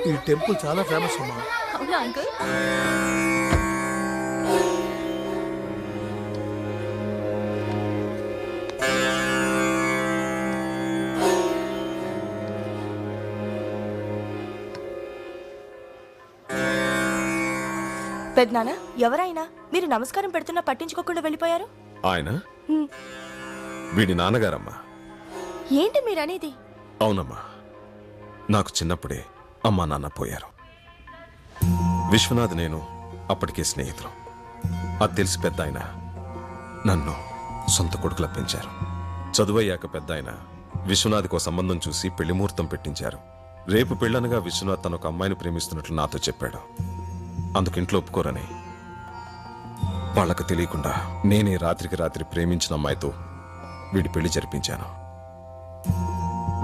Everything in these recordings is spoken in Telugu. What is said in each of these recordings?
ఈ టెంపుల్ చాలా ఫేమస్ అమ్మా. అవునా అంకుల్? పెద్దనాన్న, ఎవరైనా మీరు నమస్కారం పెడుతున్నా పట్టించుకోకుండా వెళ్ళిపోయారు. ఆయన వీడి నాన్నగారమ్మా. ఏంటి మీరనేది? అవునమ్మా, నాకు చిన్నప్పుడే అమ్మా నాన్న పోయారు. విశ్వనాథ్ నేను అప్పటికే స్నేహితులు. అది తెలిసి పెద్ద ఆయన నన్ను సొంత కొడుకులా పెంచారు. చదువయ్యాక పెద్ద ఆయన విశ్వనాథ్కి ఒక సంబంధం చూసి పెళ్లి ముహూర్తం పెట్టించారు. రేపు పెళ్ళనగా విశ్వనాథ్ తన ఒక అమ్మాయిని ప్రేమిస్తున్నట్లు నాతో చెప్పాడు. అందుకు ఇంట్లో ఒప్పుకోరని వాళ్ళకు తెలియకుండా నేనే రాత్రికి రాత్రి ప్రేమించిన అమ్మాయితో వీడి పెళ్లి జరిపించాను.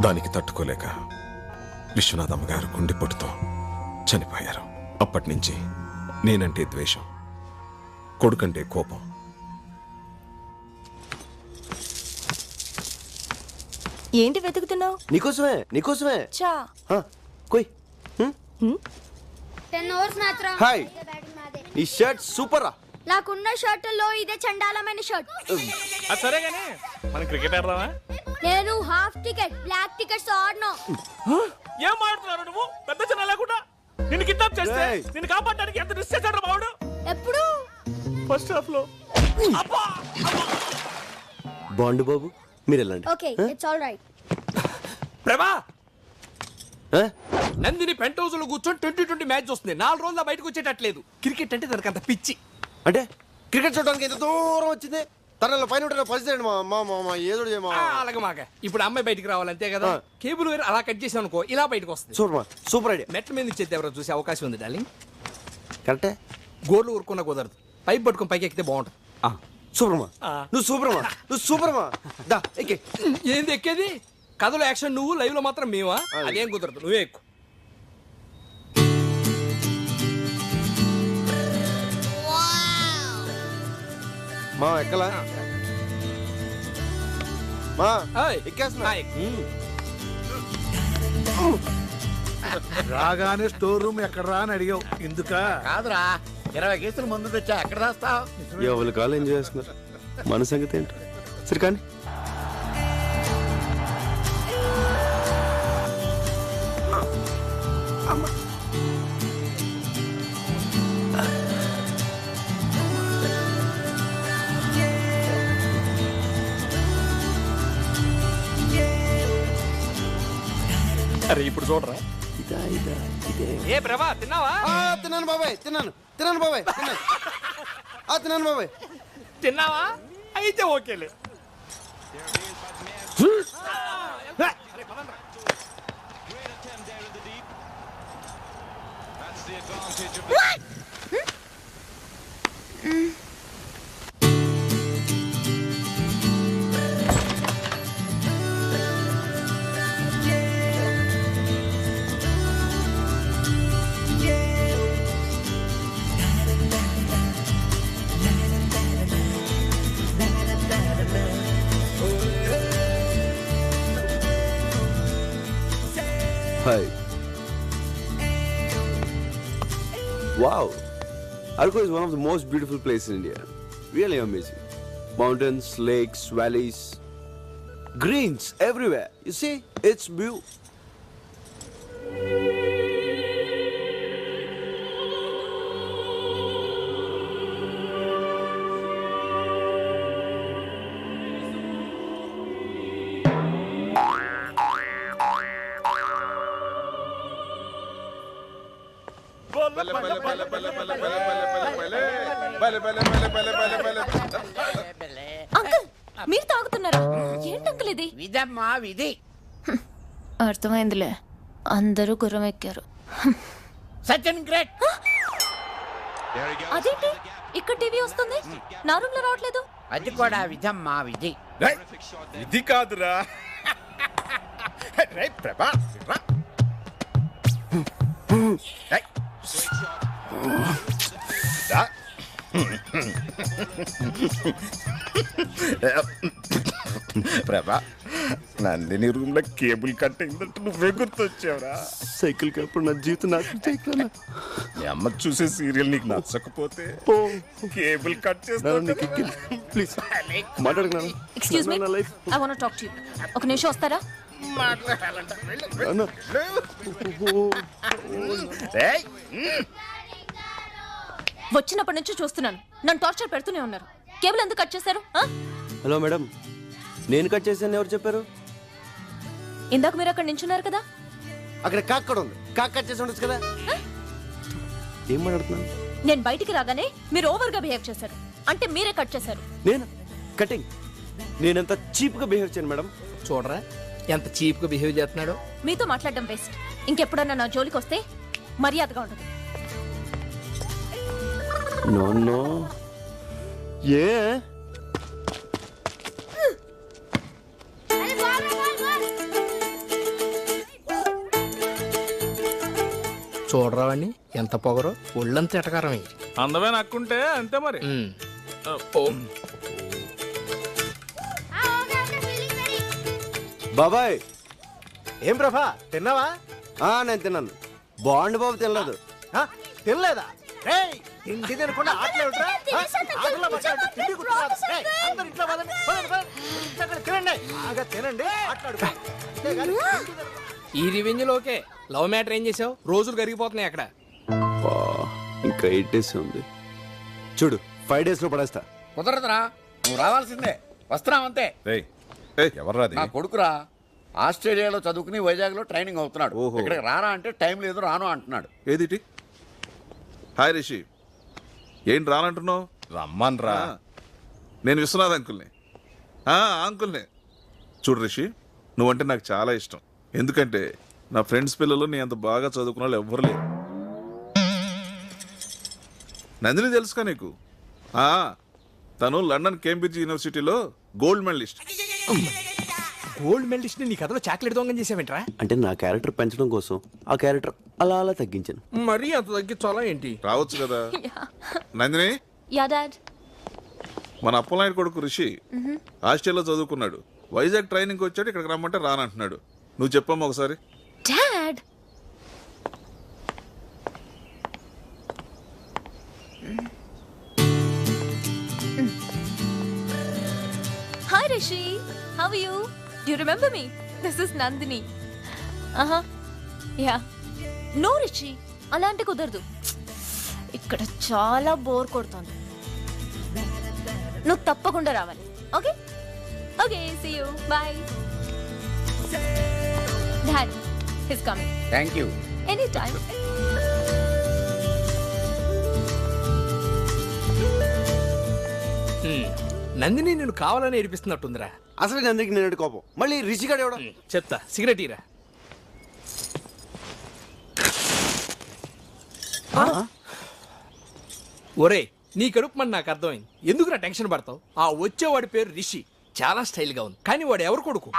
దానికి తట్టుకోలేక విశ్వనాథ్ అమ్మగారు గుండెపోటుతో చనిపోయారు. అప్పటి నుంచి నేనంటే ద్వేషం, కొడుకంటే కోపం. ఏంటి వెతుకుతున్నావు? నీకోసమే చా కొయ్. 10 hours మ్యాచ్ రా. హాయ్, ఈ షర్ట్ సూపర్ రా. నాకున్న షర్టుల్లో ఇదే చండాలమైన షర్ట్. సరే గానీ మనం క్రికెట్ ఆడదామా? నేను హాఫ్ టికెట్ బ్లాక్ టికెట్స్ ఆడను. ఏం మాట్లాడుతున్నారు నువ్వు? పెద్ద చిన్న లేకుండా నిన్ను కిడ్నాప్ చేస్తే నిన్ను కాపాడడానికి ఎంత రిస్క్ చేశాడు బావుడు. ఎప్పుడు? ఫస్ట్ హాఫ్ లో. బాండు బాబు మీరు వెళ్ళండి. Okay, it's all right. ప్రభా, నందిని పెంట్ హౌస్ లో కూర్చొని 2020 మ్యాచ్ వస్తుంది. 4 రోజుల బయటకు వచ్చేటట్లేదు. క్రికెట్ అంటే తనకు అంత పిచ్చి. అంటే క్రికెట్ చూడడానికి ఎంత దూరం వచ్చింది. తనలో పైన ఉంటే పరిస్థితి మా ఏదో అలాగే మాక. ఇప్పుడు అమ్మాయి బయటికి రావాలి అంతే కదా. కేబుల్ వేరు అలా కట్ చేసాం అనుకో, ఇలా బయటకు వస్తుంది. Super idea. మెట్ల మీద ఇచ్చేది ఎవరో చూసే అవకాశం ఉంది డార్లింగ్. కరెక్టే. గోర్లు ఊరుకున్నా కుదరదు. పైప్ పట్టుకుని పైకి ఎక్కితే బాగుంటుంది. సూపర్మా, నువ్వు సూపర్మా. దా ఎక్కే. ఏంది ఎక్కేది? కథలో యాక్షన్ నువ్వు, లైవ్ లో మాత్రం మేమా? అదేం కుదరదు, నువ్వే ఎక్కువ. మా ఎక్కలా మా ఏయ్, ఎక్కేస్తున్నా. రాగానే స్టోర్ రూమ్ ఎక్కడరా అని అడిగావు. ఎందుకా? కాదురా, 20 కేసులు ముందు తెచ్చా. ఎక్కడ రాస్తావు? ఎవరి కాలు ఎంజాయ్ చేస్తున్నారు. మన సంగతి ఏంటి? సరే కానీ అరే ఇప్పుడు చూడరా. ఏ ప్రభా, తిన్నావా? తిన్నాను బాబాయ్, తిన్నాను బాబాయ్, తిన్నాను బాబాయ్. తిన్నావా? అయితే ఓకేలే. Hi. Wow. Arcot is one of the most beautiful places in India. Really amazing. Mountains, lakes, valleys, greens everywhere. You see, it's beautiful. Uncle, మీరు తాగుతున్నారా? ఏంటి అంకుల్ ఇది? విధమ్మా విధి. అర్థమైందిలే, అందరూ గుర్రం ఎక్కారు. సచిన్ గ్రేట్. అదేంటి ఇక్కడ టీవీ వస్తుంది, నా రూమ్ లో రావట్లేదు? అది కూడా విధమ్మా విధి. ఇది కాదురా. ప్రభా ప్రభా నందిని రూమ్ లో కేబుల్ కట్ అయిందంటే నువ్వే గుర్తొచ్చావురా. సైకిల్ కప్పుడు నా జీవితం నాకు సైకిల్ మీ అమ్మ చూసే సీరియల్ నీకు నచ్చకపోతే కేబుల్ కట్ ప్లీజ్ మాట్లాడుకున్నాను. Excuse me, I want talk to you. ఒక నిమిషం వస్తారా? వచ్చినప్పటి నుంచి చూస్తున్నాను, నన్ను టార్చర్ పెడుతూనే ఉన్నారు. కేబుల్ ఎందుకు కట్ చేశారు? హలో మేడం, నేను కట్ చేశాను ఎవరు చెప్పారు? ఇందాక మీరు అక్కడ నించున్నారు కదా. అక్కడ కాక్ కూడా ఉంది, కాక్ కట్ చేసి ఉండొచ్చు కదా. ఏం మాట్లాడుతున్నాను? నేను బయటికి రాగానే మీరు ఓవర్ గా బిహేవ్ చేశారు, అంటే మీరే కట్ చేశారు. నేను కటింగ్? నేనంత చీప్ గా బిహేవ్ చేయను మేడం. చూడరా ఎంత చీప్ గా బిహేవ్ చేస్తున్నాడో. మీతో మాట్లాడడం వేస్ట్. ఇంకెప్పుడన్నా నా జోలికి వస్తే మర్యాదగా ఉండదు. No no. ఏ చూడరా వాడిని ఎంత పొగరో, ఒళ్ళంత ఎటకారమే. అందమే నక్కుంటే అంతే మరి. బాబాయ్, ఏం ప్రభా తిన్నావా? నేను తిన్నాను. బాండ్ బాబు తినలేదు. తినలేదా? తిండి తినకుండా ఆటలు ఏమిట్రా? ఆటల్లో పడ్డారంటే తిండి గుర్తురాదు. అందరూ ఇంట్లో పదండి, పదండి, పదండి. అక్కడ తినండి, బాగా తినండి, ఆటలాడుకో. అంతేగాని తిండి తినకుండా. ఈ రివెంజ్ లోకే లవ్ మ్యాటర్ ఏం చేసావు? రోజులు కరిగిపోతున్నాయి అక్కడ. ఇంకా 8 days ఉంది. చూడు, 5 days లో పడేస్తా. కుదరదురా, నువ్వు రావాల్సిందే. వస్తున్నావంతే. ఎవర్రాది? నా కొడుకురా, ఆస్ట్రేలియాలో చదువుకుని వైజాగ్లో ట్రైనింగ్ అవుతున్నాడు. ఓహో. ఇక్కడికి రారా అంటే టైం లేదు, రాను అంటున్నాడు. ఏదిటి? హాయ్ రిషి, ఏంటి రానంటున్నావు? రమ్మన్ రా. నేను విశ్వనాథ్ అంకుల్ని. అంకుల్ని. చూడు రిషి, నువ్వంటే నాకు చాలా ఇష్టం. ఎందుకంటే నా ఫ్రెండ్స్ పిల్లలు నీ అంత బాగా చదువుకున్న వాళ్ళు ఎవ్వరు లేరు. నందిని తెలుసుకా నీకు? తను లండన్ కేంబ్రిడ్జ్ యూనివర్సిటీలో గోల్డ్ మెడలిస్ట్. గోల్డ్ మెడలిస్ట్ నీ కథలో చాక్లెట్ దొంగం చేసావేంట్రా? అంటే నా క్యారెక్టర్ పెంచడం కోసం ఆ క్యారెక్టర్ అలా అలా తగ్గించాను. మరీ అంత తగ్గించాలా ఏంటి? రావచ్చు కదా. Nandini, yeah dad. మన అప్పలనాయుడు కొడుకు రిషి ఆస్ట్రేలియాలో చదువుకున్నాడు. వైజాగ్ ట్రైనింగ్ వచ్చాడు, ఇక్కడికి రమ్మంటే రానంటున్నాడు. నువ్వు చెప్పమ్మా ఒకసారి. Dad, hi Rishi, how are you? Do you remember me? This is Nandini. Yeah. No Rishi, అలాంటి కుదరదు. ఇక్కడ చాలా బోర్ కొడుతుంది. నువ్వు తప్పకుండా రావాలి. Okay okay, see you, bye. Dad, he's coming. Thank you. Any time. Nandini నేను కావాలని ఏడిపిస్తున్నట్టుందిరా. అసలు నందికి నేను కోపం, మళ్ళీ రిషిగాడు ఎవడో. చెప్తా, సిగరెట్ ఇరా. ఒరే, నీ కడుపు మన నాకు అర్థమైంది. ఎందుకు నా టెన్షన్ పడతావు? ఆ వచ్చేవాడి పేరు రిషి, చాలా స్టైల్ గా ఉంది. కానీ వాడు ఎవరు కొడుకు?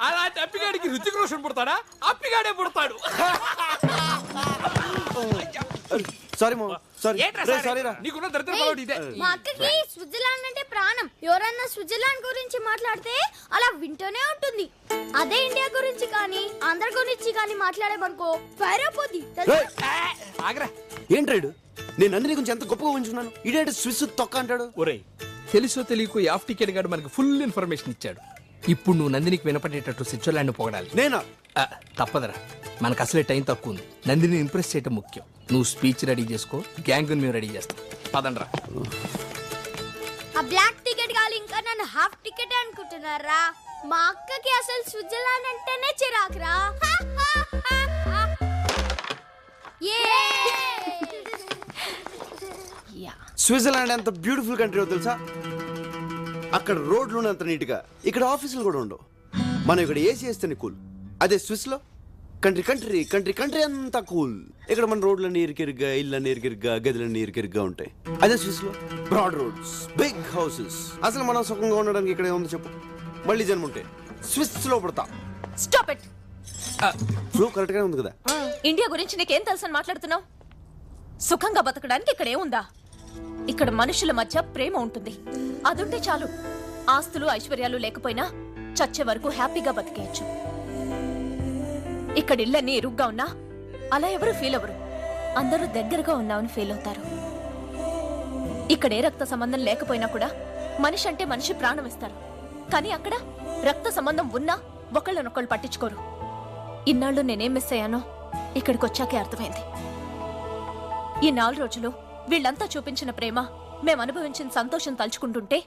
అలాంటి అప్పిగాడికి రుచిక రోషన్ పుడతాడా? అప్పిగాడే పుడతాడు. సారీ మో, సారీ. ఏంట్రా రే, సారీ? సారీ రా. నీకున్న దరిద్ర పడవడు ఇదే. మా అక్కకి స్విట్జర్లాండ్ అంటే ప్రాణం. ఎవరన్నా స్విట్జర్లాండ్ గురించి మాట్లాడితే అలా వింటూనే ఉంటుంది. అదే ఇండియా గురించి కానీ ఆంధ్ర గురించి కానీ మాట్లాడేమనుకో ఫైర్ అయిపోద్ది. తెలుసా? ఆగరా. ఏంట్రాడు, నేను నందిని గురించి ఎంత గొప్పగా ఉంచున్నాను. ఇడే స్విస్ తొక్క అంటాడు. ఒరే, తెలుసో తెలియకు యాఫ్ టికెట్ గాడు మనకి ఫుల్ ఇన్ఫర్మేషన్ ఇచ్చాడు. ఇప్పుడు నువ్వు నందినికి వినపడేటట్టు స్విట్జర్లాండ్ పొగడాలి. నేనా? తప్పదరా, మనకు అసలే టైం తక్కువ ఉంది. నందిని ఇంప్రెస్ చేయటం ముఖ్యం. నువ్వు స్పీచ్ రెడీ చేసుకో, గ్యాంగ్ మేము రెడీ చేస్తాం. పదండ్రా. ఆ బ్లాక్ టికెట్ కాదు, ఇంకా నన్ను హాఫ్ టికెట్ అనుకుంటున్నారా? మా అక్కకి అసలు స్విట్జర్లాండ్ అంటేనే చిరాకురా. స్విట్జర్లాండ్ ఎంత బ్యూటిఫుల్ కంట్రీ తెలుసా? అక్కడ రోడ్లు అంత నీట్ గా, ఇక్కడ ఆఫీసులు కూడా ఉండవు. మనం ఇక్కడ ఏసీ వేస్తేనే కూల్. అదే స్విస్ లో కంట్రీ కంట్రీ కంట్రీ కంట్రీ అంతా కూల్. ఇక్కడ మన రోడ్లన్నీ ఇరికిరిగ్గా, ఇళ్ళన్నీ ఇరికిరిగ్గా, గదులన్నీ ఇరికిరిగ్గా ఉంటాయి. అదే స్విస్ లో బ్రాడ్ రోడ్స్, బిగ్ హౌసెస్. అసలు మనం సుఖంగా ఉండడానికి ఇక్కడ ఏముందో చెప్పు? మళ్ళీ జన్మ ఉంటే స్విస్ లో పడతా. Stop it. ఫ్లో కరెక్ట్ గానే ఉంది కదా? ఇండియా గురించి నీకేం తెలుసని మాట్లాడుతున్నావు? సుఖంగా బతకడానికి ఇక్కడ ఏముందా? ఇక్కడ మనుషుల మధ్య ప్రేమ ఉంటుంది. అదుంటే చాలు. ఆస్తులు ఐశ్వర్యాలు లేకపోయినా చచ్చే వరకు హ్యాపీగా బతికేయచ్చు. ఇక్కడ ఇళ్ళన్నీ ఇరుగ్గా ఉన్నా అలా ఎవరు ఫీల్ అవ్వరు. అందరూ దగ్గరగా ఉన్నామని ఫీల్ అవుతారు. ఇక్కడ ఏ రక్త సంబంధం లేకపోయినా కూడా మనిషి అంటే మనిషి ప్రాణం ఇస్తారు. కానీ అక్కడ రక్త సంబంధం ఉన్నా ఒకళ్ళనొకళ్ళు పట్టించుకోరు. ఇన్నాళ్ళు నేనేం మిస్ అయ్యానో ఇక్కడికి వచ్చాకే అర్థమైంది. ఈ 4 రోజులు వీళ్ళంతా చూపించిన ప్రేమ, మేం అనుభవించిన సంతోషం తలుచుకుంటుంటే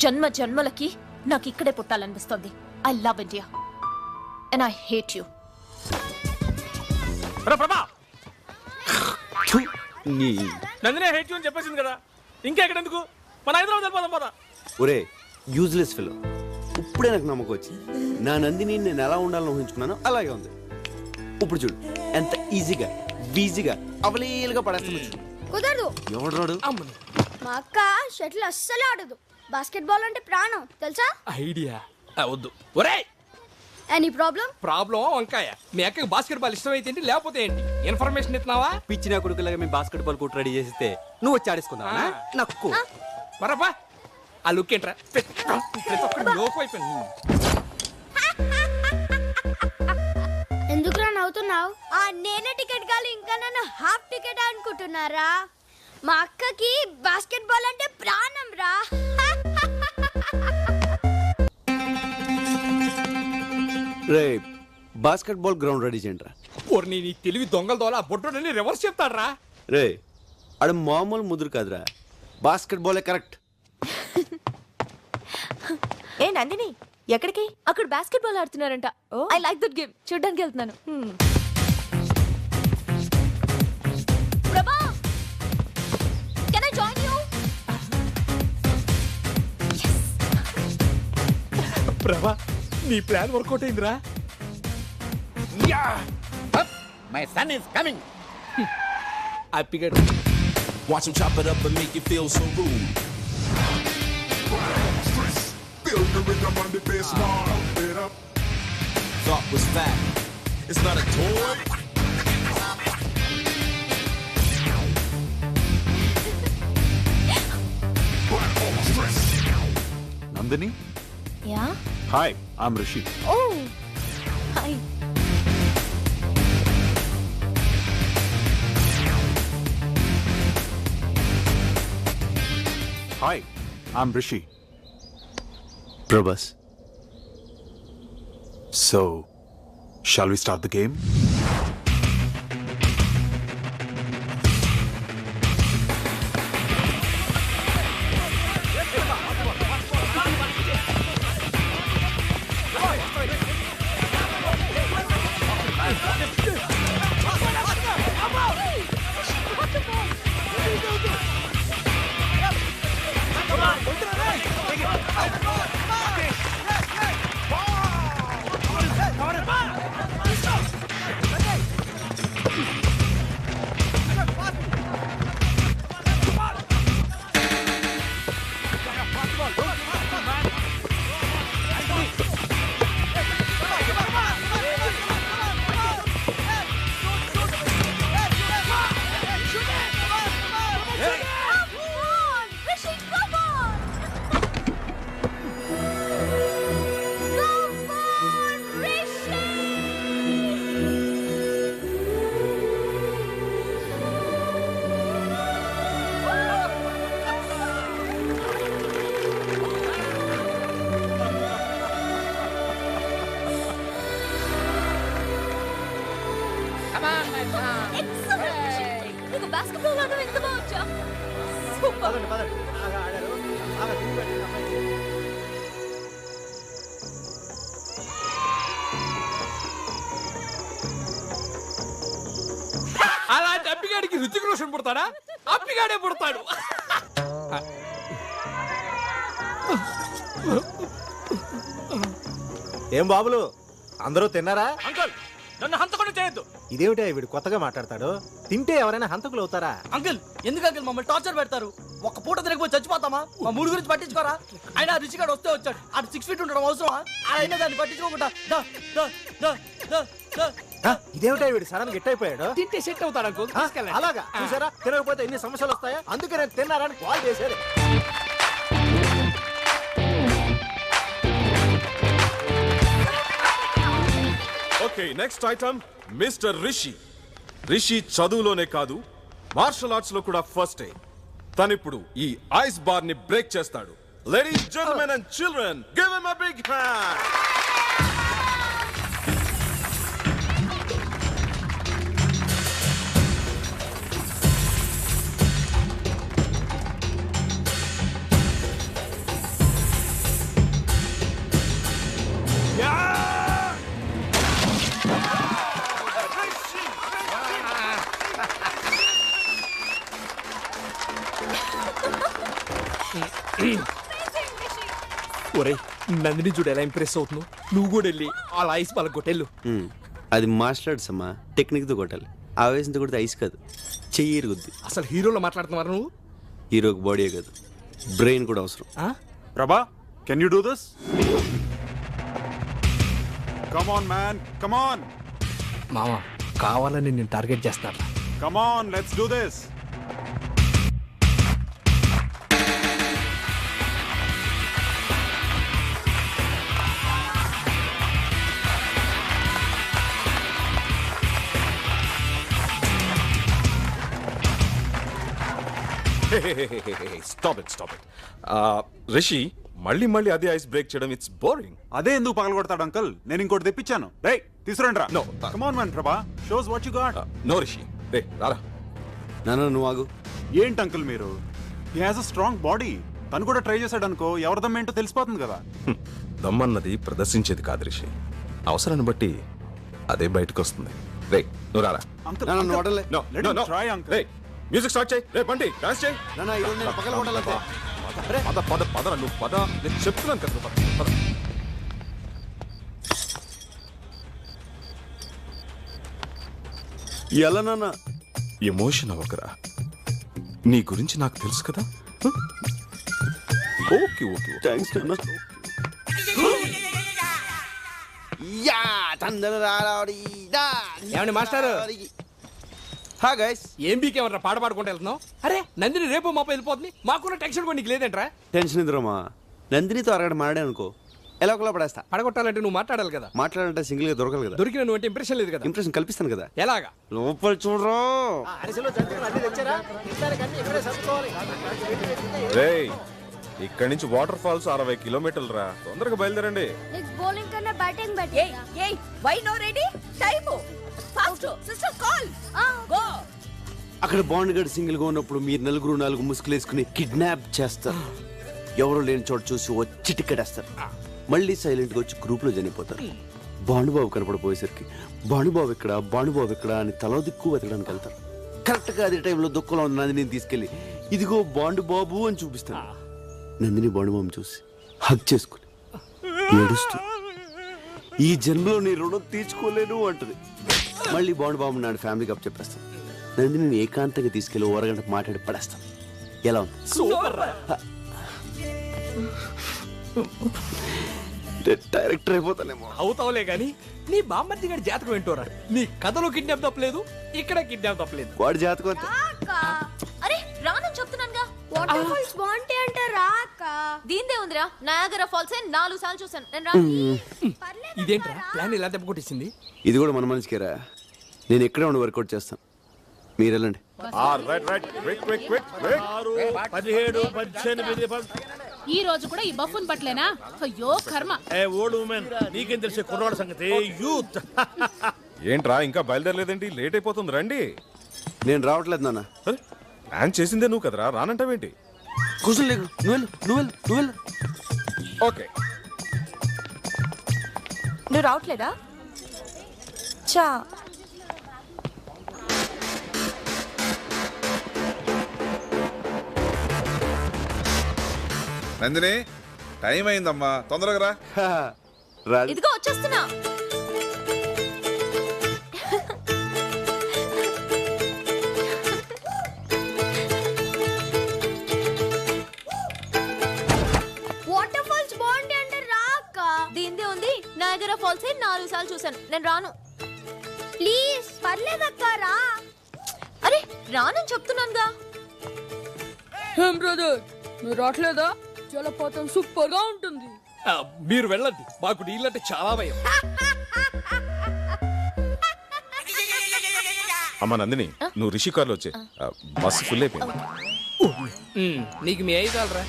జన్మ జన్మలకి నాకు ఇక్కడే పుట్టాలనిపిస్తోంది. I love India and I hate you. Prabha నీ నందినే హేట్ యూ అని చెప్పేసింది కదా, ఇంకా ఎక్కడెందుకు? మన హైదరాబాద్ వెళ్ళిపోదాం పద. ఒరే యూజ్లెస్ ఫెలో, ఇప్పుడే నాకు నమ్మకం వచ్చింది. నా నందిని నేను ఎలా ఉండాలని ఊహించుకున్నానో అలాగే ఉంది. ఇప్పుడు చూడు ఎంత ఈజీగా వీజీగా అవలీలుగా పడేస్తాను. కుదరదు. ఎవడు రాడు? మా అక్క షటిల్ అస్సలు ఆడదు. బాస్కెట్ బాల్ అంటే ప్రాణం తెలుసా? ఐడియా వద్దు. ఒరే ఎనీ ప్రాబ్లం? ప్రాబ్లం వంకాయ. మీ అక్కకి బాస్కెట్ బాల్ ఇష్టం అయితే ఏంటి, లేకపోతే ఏంటి? ఇన్ఫర్మేషన్ ఇస్తున్నావా? పిచ్చిన కొడుకులాగా మేము బాస్కెట్ బాల్ కోర్టు రెడీ చేస్తే నువ్వు వచ్చి ఆడేసుకుందావా? నక్కు మరపా ఆ లుక్ ఏంట్రా? ప్రతి ఒక్కటి లోపు అయిపోయింది. ఎందుకురా నవ్వుతున్నావు? నేనే టికెట్ కాదు, ఇంకా నన్ను హాఫ్ టికెట్ అనుకుంటున్నారా? మా అక్కకి బాస్కెట్ బాల్ అంటే ప్రాణం రా. రే బాస్కెట్ బాల్ గ్రౌండ్ రెడీ చేయండి రా. నీ తెలివి దొంగల దోల బొడ్డోని రివర్స్ చెప్తాడ్రా. రే ఆడ మామూలు ముదురు కాదురా, బాస్కెట్ బాలే కరెక్ట్. ఏ నందిని ఎక్కడికి? అక్కడ బాస్కెట్ బాల్ ఆడుతున్నారంట. I like that game. చూడ్డానికి వెళ్తున్నాను. Prabha, can I join you? Prabha నీ ప్లాన్ వర్కౌట్ అయిందిరా. My son is coming. హ్యాపీగా Watch him chop it up and make you feel so rude. Feel the rhythm on the bass, pump it up. Thought was fat. It's not a toy. Nandini, yeah. Hi, I'm Rishi. Oh hi. Hi, I'm Rishi. Prabhas. So shall we start the game? Basketball ఆడడం ఎంత బాగుంచా? సూపర్. అలాంటి అప్పిగాడికి రుచిక రోషన్ పుడతాడా? అప్పిగాడే పుడతాడు. ఏం బాబులు, అందరూ తిన్నారా? అంకుల్ నన్ను హంతకుండా చేయొద్దు. ఇదేమిటా వీడు కొత్తగా మాట్లాడతాడు? తింటే ఎవరైనా హంతకులు అవుతారా? అంకుల్ ఎందుకు అంకుల్ మమ్మల్ని టార్చర్ పెడతారు? ఒక్క పూట తిరగపోయి చచ్చిపోతామా? మా మూడు గురించి పట్టించుకోరా? ఆయన రుచిగాడు వస్తే వచ్చాడు, అటు 6 feet ఉండడం అవసరమా? ఆయన దాన్ని పట్టించుకోకుండా ఇదేమిటా వీడు సడన్ గిట్ అయిపోయాడు? తింటే సెట్ అవుతాడు అంకుల్. అలాగా చూసారా, తినకపోతే ఎన్ని సమస్యలు వస్తాయా? అందుకే నేను తిన్నారని కాల్ చేశారు. Okay next item mister Rishi. Rishi చదువులోనే కాదు మార్షల్ ఆర్ట్స్ లో కూడా ఫస్ట్. తనిప్పుడు ఈ ఐస్ బార్ ని బ్రేక్ చేస్తాడు. Ladies gentlemen and children, give him a big hand. ఒరే నందిని చూడు ఎలా ఇంప్రెస్ అవుతున్నావు. నువ్వు కూడా వెళ్ళి అలా ఐస్ వాళ్ళ కొట్టెళ్ళు. అది మార్షల్ ఆర్ట్స్ అమ్మా, టెక్నిక్తో కొట్టాలి. ఆవేశంతో కొడితే ఐస్ కాదు, చెయ్యి ఇరుగుద్ది. అసలు హీరోలో మాట్లాడుతున్నారు నువ్వు. హీరోకి బాడీ కాదు, బ్రెయిన్ కూడా అవసరం. ప్రభా, can you do this? Come on man, come on. మామ కావాలని నేను టార్గెట్ చేస్తాను. Come on, let's do this. Stop it. Rishi మళ్ళీ మళ్ళీ అదే ఐస్ బ్రేక్ చేయడం ఇట్స్ బోరింగ్. అదే ఎందుకు పగలగొడతాడు అంకల్? నేను ఇంకోటి తెప్పించాను. రే తీసుకురండి రా. No. Come on man Prabha, shows what you got. No Rishi, రే రారా. నాన్న నువ్వు ఆగు. ఏంటి అంకుల్ మీరు? He has a strong body. తను కూడా ట్రై చేశాడు అనుకో, ఎవరి దమ్మేంటో తెలిసిపోతుంది కదా. దమ్మన్నది ప్రదర్శించేది కాదు రిషి, అవసరాన్ని బట్టి అదే బయటకు వస్తుంది. రే నువ్వు రారా. అంకుల్ నాన్న నువ్వు వదలలే. let him try, uncle. రే మ్యూజిక్ స్టార్ట్ చేయి. రే బండి డాన్స్ చేయి. నాన్న ఈరోజు నేను పగలగొట్టాలంతే. పద పద పద నువ్వు పద, నేను చెప్తున్నాను కదా నువ్వు పద. ఎలా నాన్న? ఎమోషన్ అవ్వకరా, నీ గురించి నాకు తెలుసు కదా. ఓకే ఓకే థ్యాంక్స్ నాన్న. ఏమండి మాస్టర్? హా గైస్. ఏం బీకేమన్నా పాట పాడుకుంటూ వెళ్తున్నావు? అరే నందిని రేపు మాప వెళ్ళిపోతుంది, మాకున్న టెన్షన్ కూడా నీకు లేదంట్రా. టెన్షన్ ఎదురమ్మా, నందినితో అరగడ మాడే అనుకో, ఎలా ఒకలా పడేస్తా. పడగొట్టాలంటే నువ్వు మాట్లాడాలి కదా. మాట్లాడాలంటే సింగిల్ గా దొరకాలి కదా. దొరికిన నువ్వు అంటే ఇంప్రెషన్ లేదు కదా. ఇంప్రెషన్ కల్పిస్తాను కదా. ఎలాగా? లోపల చూడరా. రేయ్ ఇక్కడి నుంచి వాటర్ ఫాల్స్ 60 కిలోమీటర్లు రా, తొందరగా బయలుదేరండి. నెక్స్ట్ బౌలింగ్ కన్నా batting better. Why no ready time fast sister call go. అక్కడ బాండ్ గడ్ సింగిల్ గా ఉన్నప్పుడు మీరు నలుగురు 4 ముసుగులు వేసుకుని కిడ్నాప్ చేస్తారు. ఎవరు లేని చోటు చూసి వచ్చి టికెటేస్తారు. మళ్ళీ సైలెంట్ గా వచ్చి గ్రూప్ లో చనిపోతారు. భానుబాబు కనపడిపోయేసరికి భానుబాబు ఇక్కడ అని తలో దిక్కు వెతకడానికి వెళ్తారు. కరెక్ట్ గా అదే టైంలో దుఃఖంలో ఉన్న నందిని తీసుకెళ్లి ఇదిగో బాండుబాబు అని చూపిస్తాను. నందిని బాండుబాబు చూసి హగ్ చేసుకుని ఏడుస్తూ ఈ జన్మలో నీ రుణం తీర్చుకోలేను అంటది. మళ్ళీ బాండుబాబు నాడు ఫ్యామిలీకి అప్ చెప్పేస్తాను. నందిని ఏకాంతంగా తీసుకెళ్లి ఓరగంట మాట్లాడి పడేస్తాను. ఎలా ఉంది? డైరెక్టర్ అయిపోతానేమో. అవుతావులే గాని నీ బామ్మర్ది గారి జాతకం ఏంటోరా. నీ కథలో కిడ్నాప్ తప్పలేదు, ఇక్కడ కిడ్నాప్ తప్పలేదు. వాడి జాతకం అంతే. అరే రానని చెప్తున్నానుగా. వాటర్ ఫాల్స్ బాగుంటాయి అంటే రాక. దీందే ఉందిరా, నయాగరా ఫాల్స్ 4 సార్లు చూసాను నేను. రా. ఇదేంట్రా ప్లాన్ ఇలా దెబ్బ కొట్టేసింది? ఇది కూడా మన మనిషికేరా. నేను ఎక్కడే ఉండి వర్కౌట్ చేస్తాను, మీరు వెళ్ళండి. Right quick quick quick 17, 18. ఈ రోజు కూడా ఈ బఫ్ఫున్ పట్లేనా? అయ్యో కర్మ. ఏ ఓల్డ్ ఉమెన్, నీకేం తెలిసే కుర్రాడు సంగతి. యూత్. ఏంట్రా ఇంకా బయలుదేరలేదేంటి? లేట్ అయిపోతుంది, రండి. నేను రావట్లేదు నాన్న. ప్లాన్ చేసిందే నువ్వు కదరా, రానంటావేంటి? కూర్చొని లేకు, నువ్వు వెళ్ళు. ఓకే నువ్వు రావట్లేదా? చా నందిని టైం అయిందమ్మా, తొందరగా రా. రాదు. ఇదిగో వచ్చేస్తున్నా. వాటర్ ఫాల్స్ బాగుంటాయి అంటే రాక. దీందే ఉంది, నయాగరా ఫాల్స్ 4 సార్లు చూసాను నేను. రాను ప్లీజ్. పర్లేదక్క రా. అరే రానని చెప్తున్నానుగా. ఏం బ్రదర్ నువ్వు రావట్లేదా? జలపాతం సూపర్ గా ఉంటుంది. మీరు వెళ్ళండి, మాకు నీళ్ళంటే చాలా భయం. అమ్మ నందిని నువ్వు రిషి కార్లో వచ్చే బస్సు ఫుల్ అయిపోయింది. నీకు మీ అయ్యి కాలరా.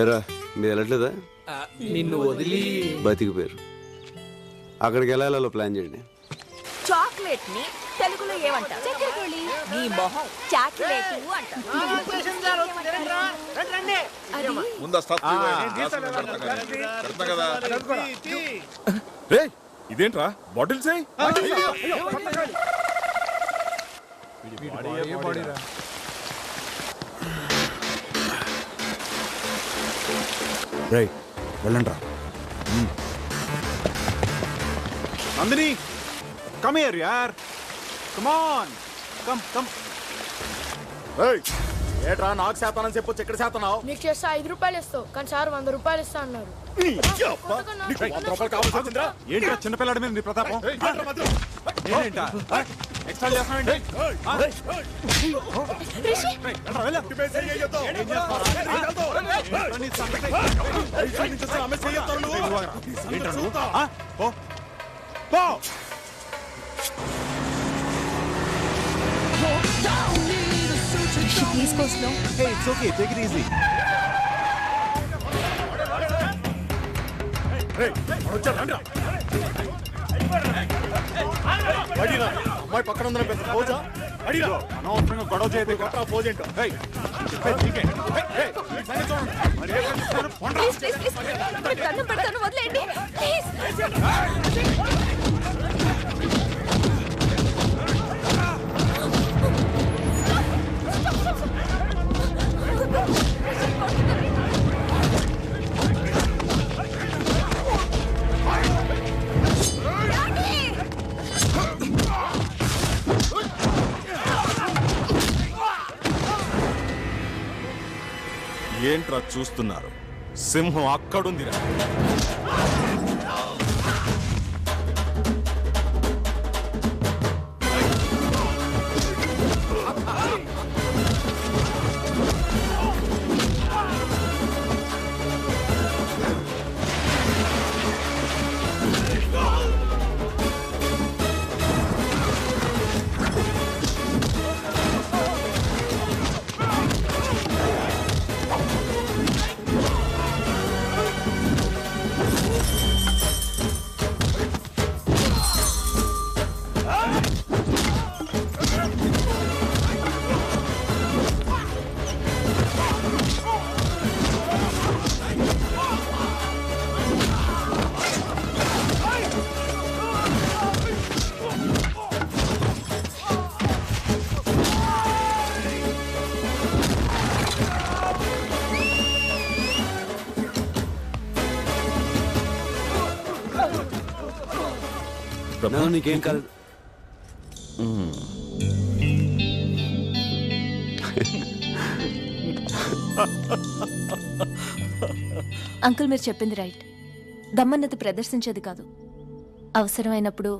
ఎరా మీరు వెళ్ళట్లేదా? నిన్ను వదిలి బతికిపోయారు. అక్కడికి వెళ్ళాలో ప్లాన్ చేయండి. చాక్లెట్ ని తెలుగులో ఏమంటారు? చక్కెరకోళి. నీ మొహం చాక్లెట్ అంటారు. ముందు ఆ stuff ఇవ్వండి. పెడతా కదా. రే ఇదేంట్రా బాటిల్స్ రైట్ వెళ్ళండి రా. నందిని కమ్ హియర్ యార్, కమ్ ఆన్, కమ్. ఏట్రా నాకు శాతానని చెప్పొచ్చు, ఎక్కడ శాతనావు? నీకు చేస్తే 5 రూపాయలు ఇస్తావు కానీ సార్ 100 రూపాయలు ఇస్తా అన్నారు. ఏంట్రా చిన్నపిల్లాడి మీద నీ ప్రతాపం? ఏంటా ఎక్స్ట్రా చేస్తానండి? Please go slow. Hey, it's okay. Take it easy. అమ్మాయి పక్కన ఉందని పెద్ద పోజా. అనవసరంగా గొడవ చేయదు. పోజ్ ఏంటో. ప్లీజ్ దండం పెడతాను, వదిలేయండి ప్లీజ్. ఏంట్రా చూస్తున్నారు? సింహం అక్కడుందిరా. నీకేం కాదు. అంకుల్ మీరు చెప్పింది రైట్. దమ్మన్నది ప్రదర్శించేది కాదు, అవసరమైనప్పుడు